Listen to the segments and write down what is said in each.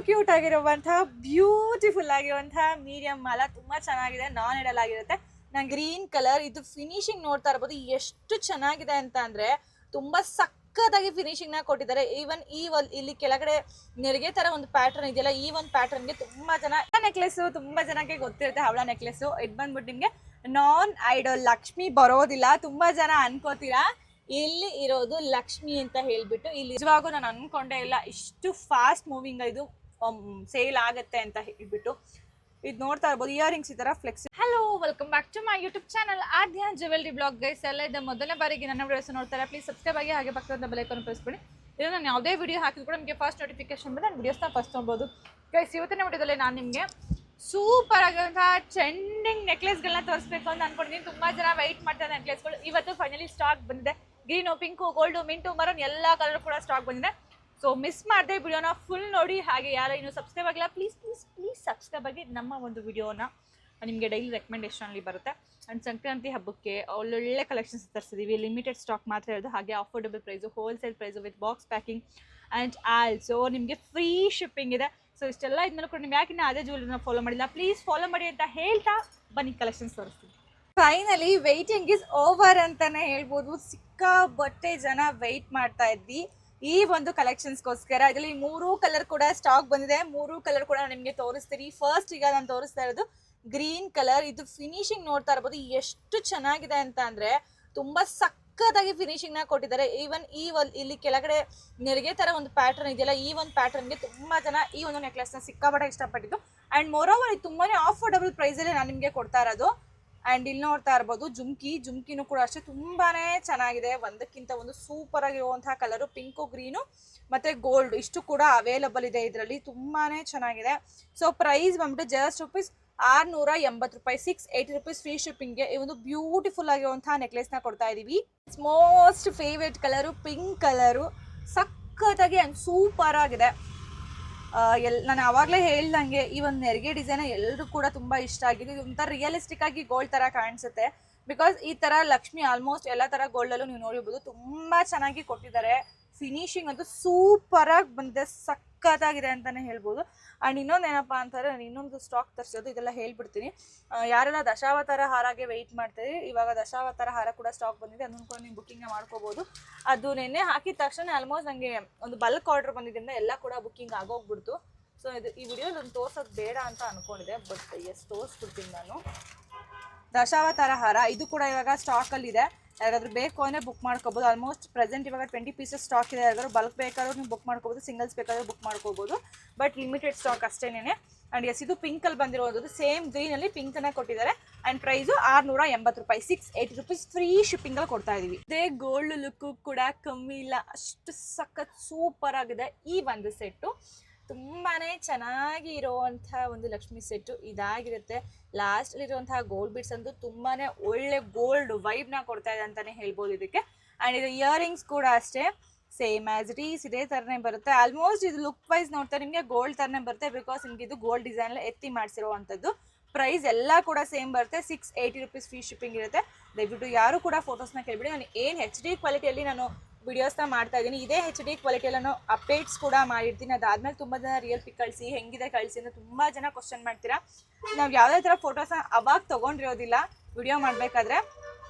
Cute ಆಗಿರುವಂತಹ beautiful ಆಗಿರುವಂತಹ medium ಮಾಲ ತುಂಬಾ ಚೆನ್ನಾಗಿದೆ. ನಾನ್ ಎಡಲ್ ಆಗಿರುತ್ತೆ. ನಾನು ಗ್ರೀನ್ ಕಲರ್ ಇದು ಫಿನಿಶಿಂಗ್ ನೋಡ್ತಾ ಇರಬಹುದು ಎಷ್ಟು ಚೆನ್ನಾಗಿದೆ ಅಂತ ಅಂದ್ರೆ ತುಂಬಾ ಸಕ್ಕತ್ತಾಗಿ ಫಿನಿಶಿಂಗ್ ನ ಕೊಟ್ಟಿದ್ದಾರೆ. ಈವನ್ ಇಲ್ಲಿ ಕೆಳಗಡೆ ನೆರಿಗೆ ತರ ಒಂದು ಪ್ಯಾಟರ್ನ್ ಇದೆಯಲ್ಲ, ಈ ಒಂದು ಪ್ಯಾಟರ್ನ್ ಗೆ ತುಂಬಾ ಜನ ನೆಕ್ಲೆಸ್ ತುಂಬಾ ಜನಕ್ಕೆ ಗೊತ್ತಿರುತ್ತೆ. ಹವಳ ನೆಕ್ಲೆಸ್ ಇದು ಬಂದ್ಬಿಟ್ಟು ನಿಮ್ಗೆ ನಾನ್ ಐಡಲ್ ಲಕ್ಷ್ಮಿ ಬರೋದಿಲ್ಲ. ತುಂಬಾ ಜನ ಅನ್ಕೋತೀರಾ ಇಲ್ಲಿ ಇರೋದು ಲಕ್ಷ್ಮಿ ಅಂತ ಹೇಳ್ಬಿಟ್ಟು. ಇಲ್ಲಿ ನಿಜವಾಗೂ ನಾನು ಅನ್ಕೊಂಡೇ ಇಲ್ಲ ಇಷ್ಟು ಫಾಸ್ಟ್ ಮೂವಿಂಗ್ ಇದು ಸೇಲ್ ಆಗುತ್ತೆ ಅಂತ ಹೇಳ್ಬಿಟ್ಟು. ಇದು ನೋಡ್ತಾ ಇರ್ಬೋದು ಇಯರಿಂಗ್ಸ್ ಈ ತರ flexi. Hello, welcome back to my YouTube channel Aadya jewellery blog. Guys ಎಲ್ಲ ಇದು ಮೊದಲನೇ ಬಾರಿಗೆ ನನ್ನ ವಿಡಿಯೋಸ್ ನೋಡ್ತಾರೆ, ಪ್ಲೀಸ್ ಸಬ್ಸ್ಕ್ರೈಬ್ ಆಗಿ ಹಾಗೆ ಪಕ್ಕದ ಬೆಲ್ ಐಕಾನ್ ಪ್ರೆಸ್ ಮಾಡಿ. ಇದು ನಾನು ಯಾವುದೇ ವಿಡಿಯೋ ಹಾಕಿದ್ರು ಕೂಡ ನಿಮಗೆ ಫಸ್ಟ್ ನೋಟಿಫಿಕೇಶನ್ ಬಂದು ನಾನು ವಿಡಿಯೋಸ್ನ ಫಸ್ಟ್ ನೋಡ್ಬೋದು. ಗೈಸ್ ಇವತ್ತಿನ ವಿಡಿಯೋದಲ್ಲಿ ನಾನು ನಿಮಗೆ ಸೂಪರ್ ಆಗಿರುವಂತಹ ಟ್ರೆಂಡಿಂಗ್ ನೆಕ್ಲೆಸ್ಗಳನ್ನ ತೋರಿಸ್ಬೇಕು ಅಂತ ಅನ್ಕೊಂಡಿದ್ದೀನಿ. ತುಂಬಾ ಜನ ವೈಟ್ ಮಾಡ್ತಾರೆ ನೆಕ್ಲೆಸ್ಗಳು. ಇವತ್ತು ಫೈನಲಿ ಸ್ಟಾಕ್ ಬಂದಿದೆ. ಗ್ರೀನು, ಪಿಂಕು, ಗೋಲ್ಡು, ಮಿಂಟು, ಮರನ್ ಎಲ್ಲ ಕಲರ್ ಕೂಡ ಸ್ಟಾಕ್ ಬಂದಿದೆ. ಸೊ ಮಿಸ್ ಮಾಡದೆ ವಿಡಿಯೋನ ಫುಲ್ ನೋಡಿ. ಹಾಗೆ ಯಾರು ಇನ್ನೂ ಸಬ್ಸ್ಕ್ರೈಬ್ ಆಗಿಲ್ಲ ಪ್ಲೀಸ್ ಪ್ಲೀಸ್ ಪ್ಲೀಸ್ ಸಬ್ಸ್ಕ್ರೈಬ್ ಆಗಿ. ನಮ್ಮ ಒಂದು ವಿಡಿಯೋನ ನಿಮಗೆ ಡೈಲಿ ರೆಕಮೆಂಡೇಷನಲ್ಲಿ ಬರುತ್ತೆ. ಆ್ಯಂಡ್ ಸಂಕ್ರಾಂತಿ ಹಬ್ಬಕ್ಕೆ ಒಳ್ಳೊಳ್ಳೆ ಕಲೆಕ್ಷನ್ಸ್ ತರಿಸಿದ್ದೀವಿ. ಲಿಮಿಟೆಡ್ ಸ್ಟಾಕ್ ಮಾತ್ರ ಇರೋದು. ಹಾಗೆ affordable price, wholesale price with box packing and also ನಿಮಗೆ ಫ್ರೀ ಶಿಪ್ಪಿಂಗ್ ಇದೆ. ಸೊ ಇಷ್ಟೆಲ್ಲ ಇದ್ಮೇಲೆ ಕೂಡ ನೀವು ಯಾಕೆ ಅದೇ ಜ್ಯುವೆಲರಿನ ಫಾಲೋ ಮಾಡಿಲ್ಲ ಪ್ಲೀಸ್ ಫಾಲೋ ಮಾಡಿ ಅಂತ ಹೇಳ್ತಾ ಬನ್ನಿ ಕಲೆಕ್ಷನ್ಸ್ ತೋರಿಸ್ತೀನಿ. ಫೈನಲಿ ವೆಯ್ಟಿಂಗ್ ಇಸ್ ಓವರ್ ಅಂತಾನೆ ಹೇಳ್ಬೋದು. ಸಿಕ್ಕಾಪಟ್ಟೆ ಜನ ವೆಯ್ಟ್ ಮಾಡ್ತಾ ಇದ್ವಿ ಈ ಒಂದು ಕಲೆಕ್ಷನ್ಸ್ಗೋಸ್ಕರ. ಇದರಲ್ಲಿ 3 ಕಲರ್ ಕೂಡ ಸ್ಟಾಕ್ ಬಂದಿದೆ. 3 ಕಲರ್ ಕೂಡ ನಿಮಗೆ ತೋರಿಸ್ತೀನಿ. ಫಸ್ಟ್ ಈಗ ನಾನು ತೋರಿಸ್ತಾ ಇರೋದು ಗ್ರೀನ್ ಕಲರ್. ಇದು ಫಿನಿಶಿಂಗ್ ನೋಡ್ತಾ ಇರ್ಬೋದು ಎಷ್ಟು ಚೆನ್ನಾಗಿದೆ ಅಂತ ಅಂದ್ರೆ ತುಂಬಾ ಸಕ್ಕತ್ತಾಗಿ ಫಿನಿಶಿಂಗ್ ನ ಕೊಟ್ಟಿದ್ದಾರೆ. ಈವನ್ ಇಲ್ಲಿ ಕೆಳಗಡೆ ನೆರಿಗೆ ತರ ಒಂದು ಪ್ಯಾಟರ್ನ್ ಇದೆಯಲ್ಲ, ಈ ಒಂದು ಪ್ಯಾಟರ್ನ್ಗೆ ತುಂಬಾ ಜನ ಈ ಒಂದು ನೆಕ್ಲೆಸ್ ನ ಸಿಕ್ಕಾಪಟ್ಟೆ ಇಷ್ಟಪಟ್ಟಿದ್ದು. ಅಂಡ್ ಮೋರೋವರ್ ಇದು ತುಂಬಾನೇ ಅಫೋರ್ಡಬಲ್ ಪ್ರೈಸ್ ಅಲ್ಲಿ ನಾನು ನಿಮ್ಗೆ ಕೊಡ್ತಾ ಇರೋದು. ಅಂಡ್ ಇಲ್ಲಿ ನೋಡ್ತಾ ಇರ್ಬೋದು ಜುಮ್ಕಿನೂ ಕೂಡ ಅಷ್ಟೇ ತುಂಬಾನೇ ಚೆನ್ನಾಗಿದೆ. ಒಂದಕ್ಕಿಂತ ಒಂದು ಸೂಪರ್ ಆಗಿರುವಂತಹ ಕಲರು. ಪಿಂಕು, ಗ್ರೀನು ಮತ್ತೆ ಗೋಲ್ಡ್ ಇಷ್ಟು ಕೂಡ ಅವೈಲಬಲ್ ಇದೆ ಇದರಲ್ಲಿ. ತುಂಬಾನೇ ಚೆನ್ನಾಗಿದೆ. ಸೊ ಪ್ರೈಸ್ ಬಂದ್ಬಿಟ್ಟು ಜಸ್ಟ್ ರೂಪೀಸ್ 680 ರೂಪಾಯಿ, 680 ರೂಪೀಸ್ ಫ್ರೀ ಶಿಪ್ಪಿಂಗ್ಗೆ ಈ ಒಂದು ಬ್ಯೂಟಿಫುಲ್ ಆಗಿರುವಂತಹ ನೆಕ್ಲೆಸ್ ನ ಕೊಡ್ತಾ ಇದೀವಿ. Most favourite colour pink colour. ಸಖತ್ತಾಗಿ ಅಂಡ್ ಸೂಪರ್ ಆಗಿದೆ. ನಾನು ಆವಾಗಲೇ ಹೇಳ್ದಂಗೆ ಈ ಒಂದು ನೆರಿಗೆ ಡಿಸೈನ್ ಎಲ್ಲರೂ ಕೂಡ ತುಂಬಾ ಇಷ್ಟ ಆಗಿದೆ. ಇದು ಒಂಥರ ರಿಯಲಿಸ್ಟಿಕ್ ಆಗಿ ಗೋಲ್ಡ್ ತರ ಕಾಣಿಸುತ್ತೆ. ಬಿಕಾಸ್ ಈ ತರ ಲಕ್ಷ್ಮಿ ಆಲ್ಮೋಸ್ಟ್ ಎಲ್ಲ ತರ ಗೋಲ್ಡ್ ಅಲ್ಲೂ ನೀವು ನೋಡಿರ್ಬೋದು ತುಂಬಾ ಚೆನ್ನಾಗಿ ಕೊಟ್ಟಿದ್ದಾರೆ. ಫಿನಿಶಿಂಗ್ ಅಂತೂ ಸೂಪರ್ ಆಗಿ ಬಂದಿದೆ, ಸಖತ್ತಾಗಿದೆ ಅಂತಾನೆ ಹೇಳ್ಬೋದು. ಅಂಡ್ ಇನ್ನೊಂದು ಏನಪ್ಪಾ ಅಂತಂದ್ರೆ ನಾನು ಇನ್ನೊಂದು ಸ್ಟಾಕ್ ತರಿಸೋದು ಇದೆಲ್ಲ ಹೇಳ್ಬಿಡ್ತೀನಿ. ಯಾರೆಲ್ಲ ದಶಾವತಾರ ಹಾರಾಗೆ ವೆಯ್ಟ್ ಮಾಡ್ತೀರಿ, ಇವಾಗ ದಶಾವತಾರ ಹಾರ ಕೂಡ ಸ್ಟಾಕ್ ಬಂದಿದೆ. ಅದನ್ನು ಕೂಡ ನೀವು ಬುಕ್ಕಿಂಗ್ ಮಾಡ್ಕೋಬಹುದು. ಅದು ನೆನ್ನೆ ಹಾಕಿದ ತಕ್ಷಣ ಆಲ್ಮೋಸ್ಟ್ ನನಗೆ ಒಂದು ಬಲ್ಕ್ ಆರ್ಡರ್ ಬಂದಿದ್ದರಿಂದ ಎಲ್ಲ ಕೂಡ ಬುಕ್ಕಿಂಗ್ ಆಗೋಗ್ಬಿಡ್ತು. ಸೊ ಇದು ಈ ವಿಡಿಯೋಲಿ ಒಂದು ತೋರ್ಸೋದು ಬೇಡ ಅಂತ ಅನ್ಕೊಂಡಿದೆ, ಬಟ್ ಎಸ್ ತೋರಿಸ್ಬಿಡ್ತೀನಿ ನಾನು. ದಶಾವತಾರ ಹಾರ ಇದು ಕೂಡ ಇವಾಗ ಸ್ಟಾಕಲ್ಲಿ ಇದೆ. ಯಾರಾದ್ರೂ ಬೇಕು ಅಂದರೆ ಬುಕ್ ಮಾಡ್ಕೋಬೋದು. ಆಲ್ಮೋಸ್ಟ್ ಪ್ರೆಸೆಂಟ್ ಇವಾಗ 20 ಪೀಸಸ್ ಸ್ಟಾಕ್ ಇದೆ. ಯಾರಾದ್ರೂ ಬಲ್ಕ್ ಬೇಕಾದ್ರೂ ನೀವು ಬುಕ್ ಮಾಡ್ಕೋಬೋದು, ಸಿಂಗಲ್ಸ್ ಬೇಕಾದ್ರೂ ಬುಕ್ ಮಾಡ್ಕೋಬೋದು. ಬಟ್ ಲಿಮಿಟೆಡ್ ಸ್ಟಾಕ್ ಅಷ್ಟೇನೆ. ಅಂಡ್ ಎಸ್ ಇದು ಪಿಂಕಲ್ಲಿ ಬಂದಿರೋದು. ಸೇಮ್ ಗ್ರೀನಲ್ಲಿ ಪಿಂಕನ್ನ ಕೊಟ್ಟಿದ್ದಾರೆ. ಆ್ಯಂಡ್ ಪ್ರೈಸು 680 ರೂಪಾಯಿ, 680 ರೂಪೀಸ್ ಫ್ರೀ ಶಿಪ್ಪಿಂಗಲ್ಲಿ ಕೊಡ್ತಾ ಇದೀವಿ. ಇದೇ ಗೋಲ್ಡ್ ಲುಕ್ಕು ಕೂಡ ಕಮ್ಮಿ ಇಲ್ಲ, ಅಷ್ಟು ಸಖತ್ ಸೂಪರ್ ಆಗಿದೆ ಈ ಒಂದು ಸೆಟ್ಟು. ತುಂಬಾನೇ ಚೆನ್ನಾಗಿ ಇರುವಂಥ ಒಂದು ಲಕ್ಷ್ಮಿ ಸೆಟ್ಟು ಇದಾಗಿರುತ್ತೆ. ಲಾಸ್ಟ್ ಇರುವಂತಹ ಗೋಲ್ಡ್ ಬಿಟ್ಸ್ ಅಂತೂ ತುಂಬಾನೇ ಒಳ್ಳೆ ಗೋಲ್ಡ್ ವೈಬ್ ನ ಕೊಡ್ತಾ ಇದೆ ಅಂತಾನೆ ಹೇಳ್ಬೋದು ಇದಕ್ಕೆ. ಅಂಡ್ ಇದು ಇಯರಿಂಗ್ಸ್ ಕೂಡ ಅಷ್ಟೇ ಸೇಮ್ ಆಸ್ ಇಟ್ ಈಸ್ ಇದೇ ತರನೇ ಬರುತ್ತೆ. ಆಲ್ಮೋಸ್ಟ್ ಇದು ಲುಕ್ ವೈಸ್ ನೋಡ್ತಾ ನಿಮಗೆ ಗೋಲ್ಡ್ ತರನೇ ಬರುತ್ತೆ. ಬಿಕಾಸ್ ನಿಮ್ಗೆ ಇದು ಗೋಲ್ಡ್ ಡಿಸೈನ್ ಎತ್ತಿ ಮಾಡಿಸಿರುವಂಥದ್ದು. ಪ್ರೈಸ್ ಎಲ್ಲ ಕೂಡ ಸೇಮ್ ಬರುತ್ತೆ. 680 ರೂಪೀಸ್ ಫ್ರೀ ಶಿಪ್ಪಿಂಗ್ ಇರುತ್ತೆ. ದಯವಿಟ್ಟು ಯಾರು ಕೂಡ ಫೋಟೋಸ್ನ ಕೇಳಿಬಿಡಿ. ನಾನು ಏನು HD ಕ್ವಾಲಿಟಿಯಲ್ಲಿ ನಾನು ವಿಡಿಯೋಸ್ನ ಮಾಡ್ತಾ ಇದ್ದೀನಿ. ಇದೇ HD ಕ್ವಾಲಿಟಿಯಲ್ಲಿ ನಾನು ಅಪ್ಡೇಟ್ಸ್ ಕೂಡ ಮಾಡಿರ್ತೀನಿ. ಅದಾದ್ಮೇಲೆ ತುಂಬ ಜನ ರಿಯಲ್ ಪಿಕ್ ಕಳಿಸಿ, ಹೆಂಗಿದೆ ಕಳಿಸಿ ಅಂತ ತುಂಬ ಜನ ಕ್ವಶನ್ ಮಾಡ್ತೀರಾ. ನಾವು ಯಾವುದೇ ಥರ ಫೋಟೋಸ್ನ ಅವಾಗ ತೊಗೊಂಡಿರೋದಿಲ್ಲ. ವಿಡಿಯೋ ಮಾಡಬೇಕಾದ್ರೆ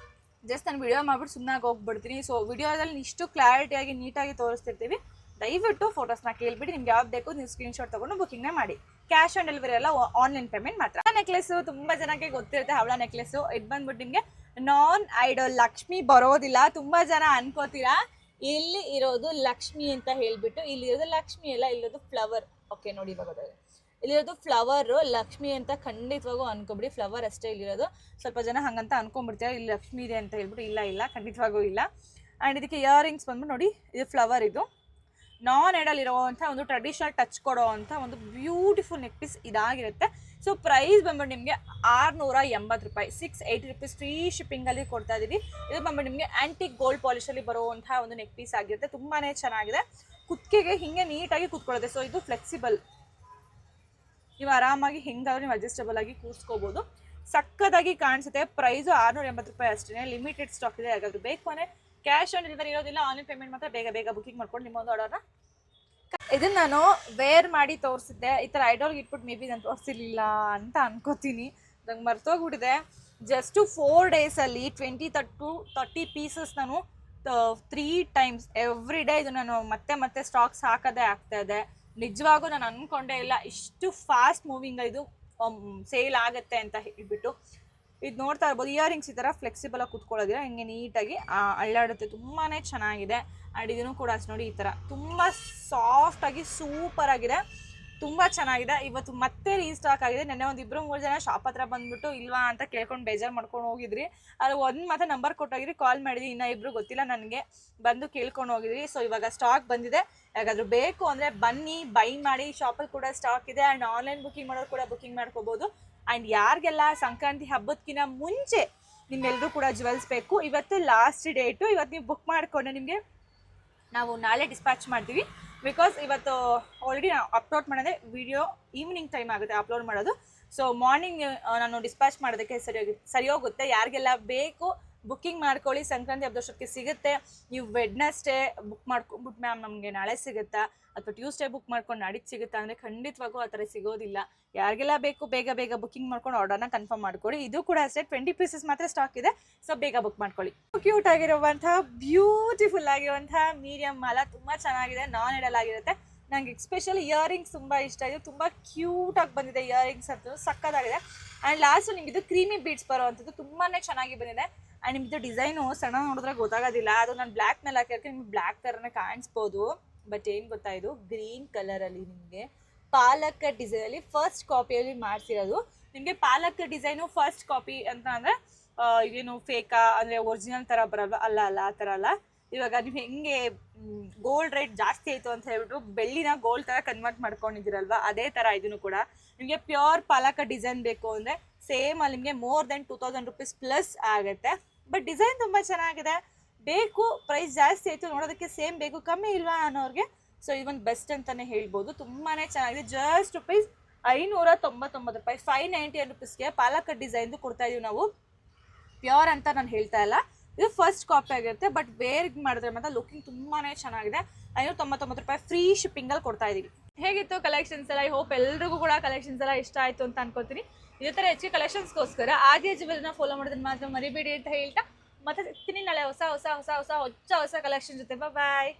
ಜಸ್ಟ್ ನಾನು ವಿಡಿಯೋ ಮಾಡ್ಬಿಟ್ಟು ಸುಮ್ಮನೆ ಹೋಗ್ಬಿಡ್ತೀನಿ. ಸೊ ವಿಡಿಯೋದಲ್ಲಿ ಇಷ್ಟು ಕ್ಲಾರಿಟಿಯಾಗಿ ನೀಟಾಗಿ ತೋರಿಸ್ತಿರ್ತೀವಿ. ದಯವಿಟ್ಟು ಫೋಟೋಸ್ನ ಕೇಳಿಬಿಡಿ. ನಿಮ್ಗೆ ಯಾವ್ದು ಬೇಕು ನೀವು ಸ್ಕ್ರೀನ್ಶಾಟ್ ತೊಗೊಂಡು ಬುಕ್ಕಿಂಗ್ನ ಮಾಡಿ. ಕ್ಯಾಶ್ ಆನ್ ಡೆಲಿವರಿ ಎಲ್ಲ ಆನ್ಲೈನ್ ಪೇಮೆಂಟ್ ಮಾತ್ರ. ನೆಕ್ಲೆಸ್ಸು ತುಂಬ ಜನಕ್ಕೆ ಗೊತ್ತಿರುತ್ತೆ ಹವಳ ನೆಕ್ಲೆಸ್ಸು. ಇದು ಬಂದ್ಬಿಟ್ಟು ನಿಮಗೆ ನಾನ್ ಐಡಲ್ ಲಕ್ಷ್ಮಿ ಬರೋದಿಲ್ಲ. ತುಂಬ ಜನ ಅನ್ಕೋತೀರಾ ಇಲ್ಲಿ ಇರೋದು ಲಕ್ಷ್ಮಿ ಅಂತ ಹೇಳ್ಬಿಟ್ಟು. ಇಲ್ಲಿರೋದು ಲಕ್ಷ್ಮಿ ಎಲ್ಲ, ಇಲ್ಲಿರೋದು ಫ್ಲವರ್. ಓಕೆ ನೋಡಿ ಇವಾಗ ಇಲ್ಲಿರೋದು ಫ್ಲವರು. ಲಕ್ಷ್ಮಿ ಅಂತ ಖಂಡಿತವಾಗೂ ಅನ್ಕೊಬಿಡಿ, ಫ್ಲವರ್ ಅಷ್ಟೇ ಇಲ್ಲಿರೋದು. ಸ್ವಲ್ಪ ಜನ ಹಂಗಂತ ಅನ್ಕೊಂಡ್ಬಿಡ್ತೀರಾ ಇಲ್ಲಿ ಲಕ್ಷ್ಮಿ ಇದೆ ಅಂತ ಹೇಳ್ಬಿಟ್ಟು. ಇಲ್ಲ ಖಂಡಿತವಾಗೂ ಇಲ್ಲ. ಆ್ಯಂಡ್ ಇದಕ್ಕೆ ಇಯರಿಂಗ್ಸ್ ಬಂದ್ಬಿಟ್ಟು ನೋಡಿ ಇದು ಫ್ಲವರ್. ಇದು ನಾನ್ ಎಡಲ್ ಇರೋವಂಥ ಒಂದು ಟ್ರೆಡಿಷನಲ್ ಟಚ್ ಕೊಡೋ ಅಂಥ ಒಂದು ಬ್ಯೂಟಿಫುಲ್ ನೆಕ್ ಪೀಸ್ ಇದಾಗಿರುತ್ತೆ. ಸೊ ಪ್ರೈಸ್ ಬಂದ್ಬಿಟ್ಟು ನಿಮಗೆ 680 ರೂಪಾಯಿ, 680 ರೂಪೀಸ್ ಫ್ರೀ ಶಿಪ್ಪಿಂಗಲ್ಲಿ ಕೊಡ್ತಾ ಇದ್ದೀವಿ. ಇದು ಬಂದ್ಬಿಟ್ಟು ನಿಮಗೆ ಆ್ಯಂಟಿಕ್ ಗೋಲ್ಡ್ ಪಾಲಿಶಲ್ಲಿ ಬರುವಂಥ ಒಂದು ನೆಕ್ ಪೀಸ್ ಆಗಿರುತ್ತೆ. ತುಂಬಾ ಚೆನ್ನಾಗಿದೆ. ಕುತ್ತಿಗೆಗೆ ಹಿಂಗೆ ನೀಟಾಗಿ ಕೂತ್ಕೊಳ್ಳುತ್ತೆ. ಸೊ ಇದು ಫ್ಲೆಕ್ಸಿಬಲ್, ನೀವು ಆರಾಮಾಗಿ ಹೆಂಗಾದ್ರೂ ನೀವು ಅಡ್ಜಸ್ಟಬಲ್ ಆಗಿ ಕೂರಿಸ್ಕೋಬೋದು. ಸಕ್ಕತ್ತಾಗಿ ಕಾಣಿಸುತ್ತೆ. ಪ್ರೈಸು 680 ರೂಪಾಯಿ ಅಷ್ಟೇ. ಲಿಮಿಟೆಡ್ ಸ್ಟಾಕ್ ಇದೆ. ಯಾರಾದ್ರೂ ಬೇಕು ಅಂದರೆ ಕ್ಯಾಶ್ ಆನ್ ಡೆಲಿವರಿ ಇರೋದಿಲ್ಲ, ಆನ್ಲೈನ್ ಪೇಮೆಂಟ್ ಮಾತ್ರ. ಬೇಗ ಬುಕಿಂಗ್ ಮಾಡ್ಕೊಂಡು ನಿಮ್ಮ ಒಂದು ಆರ್ಡರ್ನ ಇದನ್ನ ನಾನು ವೇರ್ ಮಾಡಿ ತೋರಿಸಿದ್ದೆ, ಈ ಥರ ಐಡೋಲ್ಗೆ ಇಟ್ಬಿಟ್ಟು ಮೇ ಬಿ ನಾನು ತೋರಿಸಿರ್ಲಿಲ್ಲ ಅಂತ ಅನ್ಕೋತೀನಿ, ನಂಗೆ ಮರ್ತೋಗ್ಬಿಟ್ಟಿದೆ. ಜಸ್ಟ್ 4 ಡೇಸಲ್ಲಿ 20 to 30 ಪೀಸಸ್ ನಾನು 3 ಟೈಮ್ಸ್ ಎವ್ರಿ ಡೇ ಇದು ನಾನು ಮತ್ತೆ ಸ್ಟಾಕ್ಸ್ ಹಾಕೋದೇ ಆಗ್ತಾ ಇದೆ. ನಿಜವಾಗೂ ನಾನು ಅನ್ಕೊಂಡೇ ಇಲ್ಲ ಇಷ್ಟು ಫಾಸ್ಟ್ ಮೂವಿಂಗ್ ಇದು ಸೇಲ್ ಆಗುತ್ತೆ ಅಂತ ಹೇಳ್ಬಿಟ್ಟು. ಇದು ನೋಡ್ತಾ ಇರ್ಬೋದು, ಇಯರಿಂಗ್ಸ್ ಈ ಥರ ಫ್ಲೆಕ್ಸಿಬಲ್ ಆಗಿ ಕೂತ್ಕೊಳ್ಳೋದಿಲ್ಲ, ಹಿಂಗೆ ನೀಟಾಗಿ ಅಳ್ಳಾಡುತ್ತೆ, ತುಂಬಾ ಚೆನ್ನಾಗಿದೆ. ಆ್ಯಂಡ್ ಇದನ್ನು ಕೂಡ ಅಷ್ಟು ನೋಡಿ, ಈ ಥರ ತುಂಬ ಸಾಫ್ಟಾಗಿ ಸೂಪರ್ ಆಗಿದೆ, ತುಂಬ ಚೆನ್ನಾಗಿದೆ. ಇವತ್ತು ಮತ್ತೆ ರೀಸ್ಟಾಕ್ ಆಗಿದೆ. ನೆನ್ನೆ ಒಂದು 2-3 ಜನ ಶಾಪ್ ಹತ್ರ ಬಂದ್ಬಿಟ್ಟು ಇಲ್ವಾ ಅಂತ ಕೇಳ್ಕೊಂಡು ಬೇಜಾರು ಮಾಡ್ಕೊಂಡು ಹೋಗಿದ್ರಿ. ಅದು ಒಂದು ಮತ್ತೆ ನಂಬರ್ ಕೊಟ್ಟೋಗಿದ್ರಿ, ಕಾಲ್ ಮಾಡಿದ್ರಿ, ಇನ್ನೂ 2 ಗೊತ್ತಿಲ್ಲ ನನಗೆ, ಬಂದು ಕೇಳ್ಕೊಂಡು ಹೋಗಿದ್ರಿ. ಸೊ ಇವಾಗ ಸ್ಟಾಕ್ ಬಂದಿದೆ, ಯಾಕಾದರೂ ಬೇಕು ಅಂದರೆ ಬನ್ನಿ, ಬೈ ಮಾಡಿ. ಶಾಪಲ್ಲಿ ಕೂಡ ಸ್ಟಾಕ್ ಇದೆ. ಆ್ಯಂಡ್ ಆನ್ಲೈನ್ ಬುಕ್ಕಿಂಗ್ ಮಾಡೋರು ಕೂಡ ಬುಕ್ಕಿಂಗ್ ಮಾಡ್ಕೋಬೋದು. ಆ್ಯಂಡ್ ಯಾರಿಗೆಲ್ಲ ಸಂಕ್ರಾಂತಿ ಹಬ್ಬದಕ್ಕಿಂತ ಮುಂಚೆ ನಿಮ್ಮೆಲ್ಲರೂ ಕೂಡ ಜ್ಯುವೆಲ್ಸ್ ಬೇಕು, ಇವತ್ತು ಲಾಸ್ಟ್ ಡೇಟು. ಇವತ್ತು ನೀವು ಬುಕ್ ಮಾಡಿಕೊಂಡು ನಿಮಗೆ ನಾವು ನಾಳೆ ಡಿಸ್ಪ್ಯಾಚ್ ಮಾಡ್ತೀವಿ. ಬಿಕಾಸ್ ಇವತ್ತು ಆಲ್ರೆಡಿ ನಾವು ಅಪ್ಲೋಡ್ ಮಾಡೋದೇ ವಿಡಿಯೋ ಈವ್ನಿಂಗ್ ಟೈಮ್ ಆಗುತ್ತೆ ಅಪ್ಲೋಡ್ ಮಾಡೋದು. ಸೊ ಮಾರ್ನಿಂಗ್ ನಾನು ಡಿಸ್ಪ್ಯಾಚ್ ಮಾಡೋದಕ್ಕೆ ಸರಿ ಹೋಗುತ್ತೆ. ಯಾರಿಗೆಲ್ಲ ಬೇಕು ಬುಕ್ಕಿಂಗ್ ಮಾಡ್ಕೊಳ್ಳಿ, ಸಂಕ್ರಾಂತಿ ಹಬ್ಬದಷ್ಟೊತ್ತಿಗೆ ಸಿಗುತ್ತೆ. ನೀವು ವೆಡ್ನೆಸ್ಡೇ ಬುಕ್ ಮಾಡ್ಕೊಂಡ್ಬಿಟ್ಟು ಮ್ಯಾಮ್ ನಮಗೆ ನಾಳೆ ಸಿಗುತ್ತಾ ಅಥವಾ ಟ್ಯೂಸ್ಡೇ ಬುಕ್ ಮಾಡ್ಕೊಂಡು ನಾಡಿದ್ದು ಸಿಗುತ್ತಾ ಅಂದರೆ ಖಂಡಿತವಾಗೂ ಆ ಥರ ಸಿಗೋದಿಲ್ಲ. ಯಾರಿಗೆಲ್ಲ ಬೇಕು ಬೇಗ ಬುಕ್ಕಿಂಗ್ ಮಾಡ್ಕೊಂಡು ಆರ್ಡರ್ನ ಕನ್ಫರ್ಮ್ ಮಾಡ್ಕೊಳ್ಳಿ. ಇದು ಕೂಡ ಅಷ್ಟೇ 20 ಪೀಸಸ್ ಮಾತ್ರ ಸ್ಟಾಕ್ ಇದೆ, ಸೊ ಬೇಗ ಬುಕ್ ಮಾಡ್ಕೊಳ್ಳಿ. ಕ್ಯೂಟ್ ಆಗಿರುವಂತಹ ಬ್ಯೂಟಿಫುಲ್ ಆಗಿರುವಂತಹ ಮೀಡಿಯಂ ಮಾಲ, ತುಂಬ ಚೆನ್ನಾಗಿದೆ, ನಾನ್ ಎಡಲ್ ಆಗಿರುತ್ತೆ. ನನಗೆ ಎಕ್ಸ್ಪೆಷಲಿ ಇಯರಿಂಗ್ಸ್ ತುಂಬ ಇಷ್ಟ ಆಯಿತು, ತುಂಬ ಕ್ಯೂಟಾಗಿ ಬಂದಿದೆ ಇಯರಿಂಗ್ಸ್ ಅಂತೂ ಸಕ್ಕತ್ತಾಗಿದೆ. ಆ್ಯಂಡ್ ಲಾಸ್ಟ್ ನಿಮ್ಗೆ ಇದು ಕ್ರೀಮಿ ಬೀಡ್ಸ್ ಬರೋವಂಥದ್ದು ತುಂಬಾ ಚೆನ್ನಾಗಿ ಬಂದಿದೆ. ಆ್ಯಂಡ್ ನಿಮ್ಮದು ಡಿಸೈನು ಸಣ್ಣ ನೋಡಿದ್ರೆ ಗೊತ್ತಾಗೋದಿಲ್ಲ, ಅದು ನಾನು ಬ್ಲ್ಯಾಕ್ ಮೇಲೆ ಹಾಕಿರೋಕ್ಕೆ ನಿಮ್ಗೆ ಬ್ಲ್ಯಾಕ್ ಥರನೇ ಕಾಣಿಸ್ಬೋದು. ಬಟ್ ಏನು ಗೊತ್ತಾ, ಇದು ಗ್ರೀನ್ ಕಲರಲ್ಲಿ ನಿಮಗೆ ಪಾಲಕ್ ಡಿಸೈನಲ್ಲಿ ಫಸ್ಟ್ ಕಾಪಿಯಲ್ಲಿ ಮಾಡಿಸಿರೋದು. ನಿಮಗೆ ಪಾಲಕ್ ಡಿಸೈನು ಫಸ್ಟ್ ಕಾಪಿ ಅಂತ ಅಂದರೆ ಇದೇನು ಫೇಕಾ ಅಂದರೆ ಒರಿಜಿನಲ್ ಥರ ಬರಲ್ವ, ಅಲ್ಲ ಆ ಥರ ಅಲ್ಲ. ಇವಾಗ ನೀವು ಹೆಂಗೆ ಗೋಲ್ಡ್ ರೇಟ್ ಜಾಸ್ತಿ ಆಯಿತು ಅಂತ ಹೇಳ್ಬಿಟ್ಟು ಬೆಳ್ಳಿನ ಗೋಲ್ಡ್ ಥರ ಕನ್ವರ್ಟ್ ಮಾಡ್ಕೊಂಡಿದ್ದೀರಲ್ವ, ಅದೇ ಥರ ಇದನ್ನು ಕೂಡ ನಿಮಗೆ ಪ್ಯೂರ್ ಪಾಲಕ ಡಿಸೈನ್ ಬೇಕು ಅಂದರೆ ಸೇಮ್ ಅಲ್ಲಿ ನಿಮಗೆ ಮೋರ್ ದೆನ್ 2000 rupees ಪ್ಲಸ್ ಆಗುತ್ತೆ. ಬಟ್ ಡಿಸೈನ್ ತುಂಬ ಚೆನ್ನಾಗಿದೆ, ಬೇಕು ಪ್ರೈಸ್ ಜಾಸ್ತಿ ಆಯಿತು ನೋಡೋದಕ್ಕೆ ಸೇಮ್ ಬೇಕು ಕಮ್ಮಿ ಇಲ್ವಾ ಅನ್ನೋರಿಗೆ ಸೊ ಇದೊಂದು ಬೆಸ್ಟ್ ಅಂತಲೇ ಹೇಳ್ಬೋದು. ತುಂಬಾ ಚೆನ್ನಾಗಿದೆ. ಜಸ್ಟ್ ರೂಪೀಸ್ 599 ರೂಪಾಯಿ, 599 rupeesಗೆ ಪಾಲಕ ಡಿಸೈನ್ದು ಕೊಡ್ತಾ ಇದೀವಿ ನಾವು. ಪ್ಯೂರ್ ಅಂತ ನಾನು ಹೇಳ್ತಾ ಇಲ್ಲ, ಇದು ಫಸ್ಟ್ ಕಾಪಿ ಆಗಿರುತ್ತೆ. ಬಟ್ ವೇರ್ ಮಾಡಿದ್ರೆ ಮಾತ್ರ ಲುಕಿಂಗ್ ತುಂಬಾ ಚೆನ್ನಾಗಿದೆ. 599 ರೂಪಾಯಿ ಫ್ರೀ ಶಿಪ್ಪಿಂಗಲ್ಲಿ ಕೊಡ್ತಾ ಇದೀವಿ. ಹೇಗಿತ್ತು ಕಲೆಕ್ಷನ್ಸ್ ಎಲ್ಲ? ಐ ಹೋಪ್ ಎಲ್ರಿಗೂ ಕೂಡ ಕಲೆಕ್ಷನ್ಸ್ ಎಲ್ಲ ಇಷ್ಟ ಆಯಿತು ಅಂತ ಅನ್ಕೋತೀನಿ. ಇದೇ ಥರ ಹೆಚ್ಚಿಗೆ ಕಲೆಕ್ಷನ್ಸ್ಗೋಸ್ಕರ ಆದ್ಯ ಜ್ಯುವೆಲ್ನ ಫಾಲೋ ಮಾಡೋದನ್ನ ಮಾತ್ರ ಮರಿಬೇಡಿ ಅಂತ ಹೇಳ್ತಾ ಮತ್ತೆ ಸಿಗ್ತೀನಿ ನಾಳೆ ಹೊಸ ಕಲೆಕ್ಷನ್ ಜೊತೆ. ಬಾಯ್.